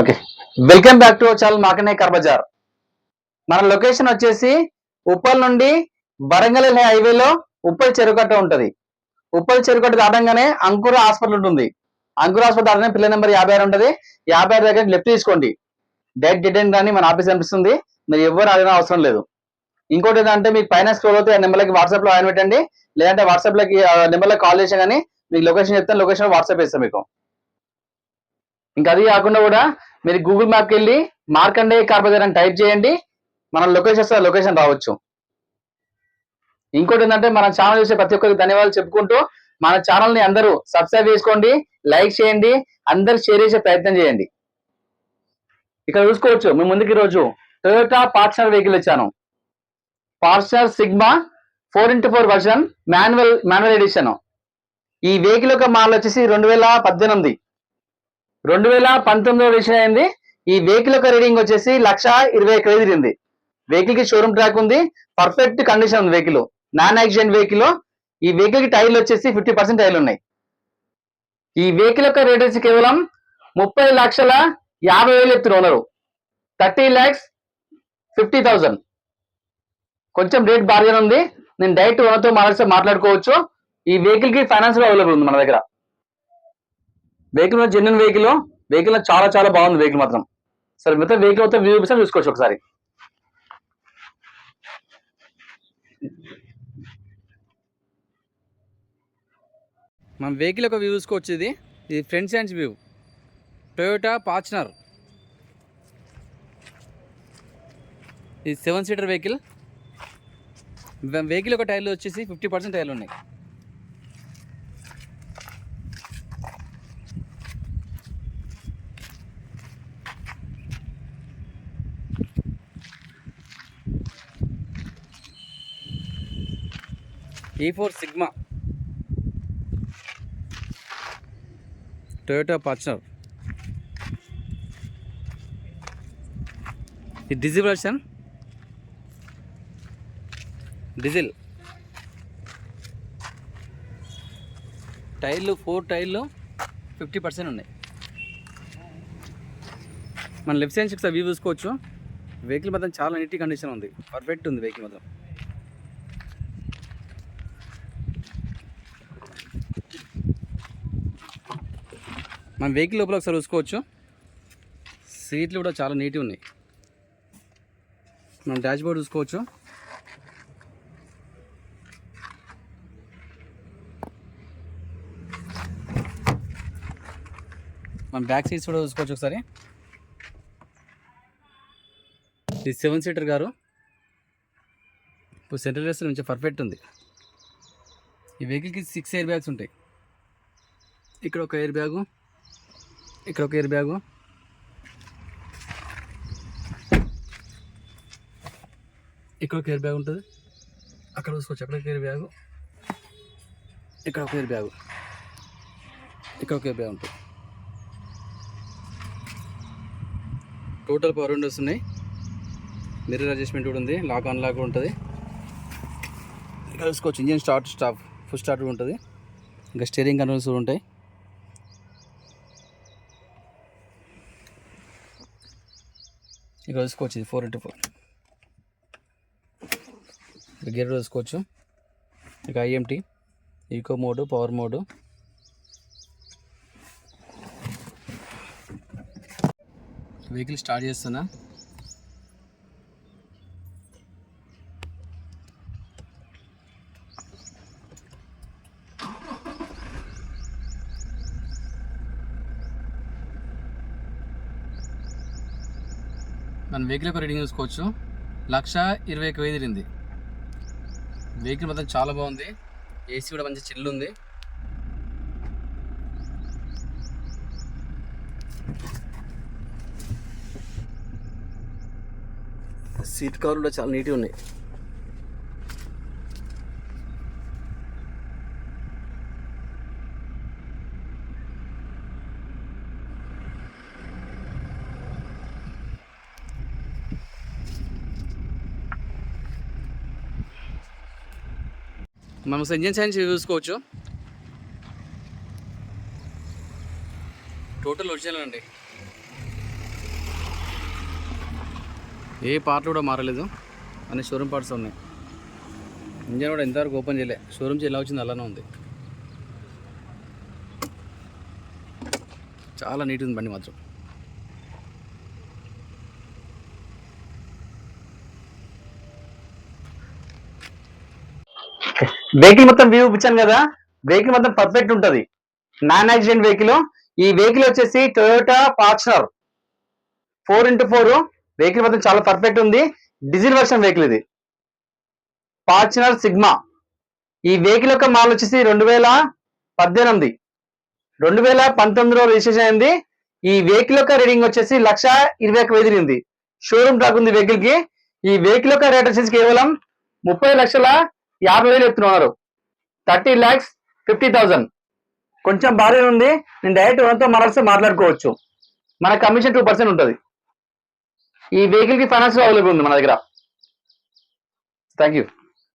Okay, welcome back to our channel మాకనే car bazaar. మన location వచ్చేసి ఉప్పల్ నుండి వరంగల్ హైవేలో ఉప్పల్ చెరుకట్ట ఉంటది. ఉప్పల్ చెరుకట్ట దాటంగానే అంకుర హాస్పిటల్ ఉంటుంది. అంకుర హాస్పిటల్ దాటనే పిల్లర్ నెంబర్ 56 ఉంటది. 56 దగ్గర లెఫ్ట్ తీసుకోండి. డైరెక్ట్ డిటెండ్ కానీ మన ఆఫీస్ కనిపిస్తుంది. మీరు ఎవరు అడిగిన అవసరం లేదు. ఇంకోటి ఏంటంటే మీకు పైన స్క్రోల్ అవుతే ఆ నెంబర్లకి వాట్సాప్ లో ఆయన పెట్టండి. లేదంటే వాట్సాప్ లోకి నెంబర్లో కాల్ చేసా కానీ మీకు లొకేషన్ చెప్తాను. లొకేషన్ వాట్సాప్ చేస్తాను మీకు. ఇంకా అది కాకుండా కూడా మీరు గూగుల్ మ్యాప్కి వెళ్ళి మార్కండే కార్ బజార్ అని టైప్ చేయండి. మన లొకేషన్ రావచ్చు. ఇంకోటి ఏంటంటే మన ఛానల్ చూసే ప్రతి ఒక్కరికి ధన్యవాదాలు చెప్పుకుంటూ మన ఛానల్ని అందరూ సబ్స్క్రైబ్ చేసుకోండి, లైక్ చేయండి, అందరు షేర్ చేసే ప్రయత్నం చేయండి. ఇక్కడ చూసుకోవచ్చు మీ ముందుకి రోజు టొయోటా ఫార్చునర్ వెహికల్ ఇచ్చాను. Fortuner Sigma 4x4 version manual edition. ఈ వెహికల్ యొక్క మోడల్ వచ్చేసి 2018. 2019 రిజిస్టర్ అయింది. ఈ వెహికల్ యొక్క రీడింగ్ వచ్చేసి 1,21,000 తిరిగింది. వెహికల్ కి షోరూమ్ ట్రాక్ ఉంది. పర్ఫెక్ట్ కండిషన్ ఉంది. Vehicle non accident vehicle. ఈ వెహికల్ కి టైర్లు వచ్చేసి 50% టైర్లు ఉన్నాయి. ఈ వెహికల్ యొక్క రేట్ వచ్చి కేవలం 30,50,000 చెప్తున్నారు ఓనరు. 30,50,000. కొంచెం రేట్ బార్గెన్ ఉంది. నేను డైరెక్ట్ ఓనర్తో మాట్లాడుకోవచ్చు. ఈ వెహికల్ కి ఫైనాన్స్ అవైలబుల్ ఉంది మన దగ్గర. వెహికల్ జెన్యున్ వెహికల్ చాలా చాలా బాగుంది. వెహికల్ మాత్రం సరే మిగతా వెహికల్ అయితే వ్యూ చూసుకోవచ్చు ఒకసారి. మన వెహికల్ యొక్క వ్యూ చూసుకోవచ్చు. ఇది front side view. Toyota Fortuner. ఇది 7 సీటర్ వెహికల్. వెహికల్ యొక్క టైర్లు వచ్చేసి 50% టైర్లు ఉన్నాయి. E4 sigma Toyota Fortuner. ఇది డీజిల్ వర్షన్. డీజిల్ టైర్లు 4 టైర్లు 50% ఉన్నాయి. మన లెఫ్ట్ సైడ్ వ్యూ చూసుకోవచ్చు. వెహికల్ మాత్రం చాలా నీట్ కండిషన్ ఉంది. పర్ఫెక్ట్ ఉంది వెహికల్ మాత్రం. మన వెహికల్ లోపల ఒకసారి చూసుకోవచ్చు. సీట్లు కూడా చాలా నీట్గా ఉన్నాయి. మనం డాష్ బోర్డ్ చూసుకోవచ్చు. మన బ్యాక్ సీట్స్ కూడా చూసుకోవచ్చు ఒకసారి. ఇది 7 సీటర్ గారు. ఇప్పుడు సెంట్రల్ రెస్ట్ నుంచి పర్ఫెక్ట్ ఉంది. ఈ వెహికల్కి 6 ఎయిర్ బ్యాగ్స్ ఉంటాయి. ఇక్కడ ఒక ఎయిర్ బ్యాగు, ఇక్కడ ఒక ఎయిర్ బ్యాగు, ఇక్కడ ఒక ఎయిర్ బ్యాగ్ ఉంటుంది. అక్కడ చూసుకోవచ్చు. అక్కడ ఒక ఎయిర్ బ్యాగు, ఇక్కడ ఒక ఎయిర్ బ్యాగు, ఇక్కడ ఒక ఎయిర్ బ్యాగ్ ఉంటుంది. టోటల్ పవర్ విండోస్ ఉన్నాయి. మిర్రర్ అడ్జస్ట్మెంట్ కూడా ఉంది. లాక్ ఆన్ లాక్ ఉంటుంది. ఇక్కడ చూసుకోవచ్చు. ఇంజిన్ స్టాప్ ఫుల్ స్టార్ట్ కూడా ఉంటుంది. ఇంకా స్టీరింగ్ కంట్రోల్స్ కూడా ఉంటాయి. ఇక్కడ చూసుకోవచ్చు. ఇది 4x4. గేర్ చూసుకోవచ్చు. ఇక IMT, eco mode, power mode. Vehicle start చేస్తున్నా. మన వెహికల్ యొక్క రీడింగ్ చూసుకోవచ్చు. 1,21,000 తిరిగింది. వెహికల్ మొత్తం చాలా బాగుంది. ఏసీ కూడా మంచి చిల్లు ఉంది. సీట్ కవర్లు కూడా చాలా నీట్గా ఉన్నాయి. మనం ఇంజిన్ సైన్స్ చూసుకోవచ్చు. టోటల్ ఒరిజినల్ అండి. ఏ పార్ట్లు కూడా మారలేదు, అన్ని షోరూమ్ పార్ట్స్ ఉన్నాయి. ఇంజన్ కూడా ఇంతవరకు ఓపెన్ చేయలే, షోరూమ్ ఎలా వచ్చింది అలానే ఉంది. చాలా నీట్ ఉంది బండి మాత్రం. వెహికల్ మొత్తం వ్యూ ఇచ్చాను కదా, వెహికల్ మొత్తం పర్ఫెక్ట్ ఉంటది, నాన్ యాక్సిడెంట్ వెహికల్. ఈ వెహికల్ వచ్చేసి టొయోటా ఫార్చునర్ 4x4 వెహికల్ మొత్తం చాలా పర్ఫెక్ట్ ఉంది. డీజిల్ వర్షన్ వెహికల్ ఇది, ఫార్చునర్ సిగ్మా. ఈ వెహికల్ యొక్క మోడల్ వచ్చేసి 2018, 2019లో రిజిస్ట్రేషన్ అయింది. ఈ వెహికల్ యొక్క రీడింగ్ వచ్చేసి 1,21,000 తిరిగింది. షోరూమ్ ట్రాక్ ఉంది వెహికల్ కి. ఈ వెహికల్ యొక్క రేట్ వచ్చేసి కేవలం 30,50,000 చెప్తున్నారు, 30,50,000. కొంచెం భారీ ఉంది. నేను డైరెక్ట్ ఓనర్తో మాట్లాడుకోవచ్చు. మన కమిషన్ 2% ఉంటుంది. ఈ వెహికల్ కి ఫైనాన్స్ అవైలబుల్ ఉంది మన దగ్గర. Thank you.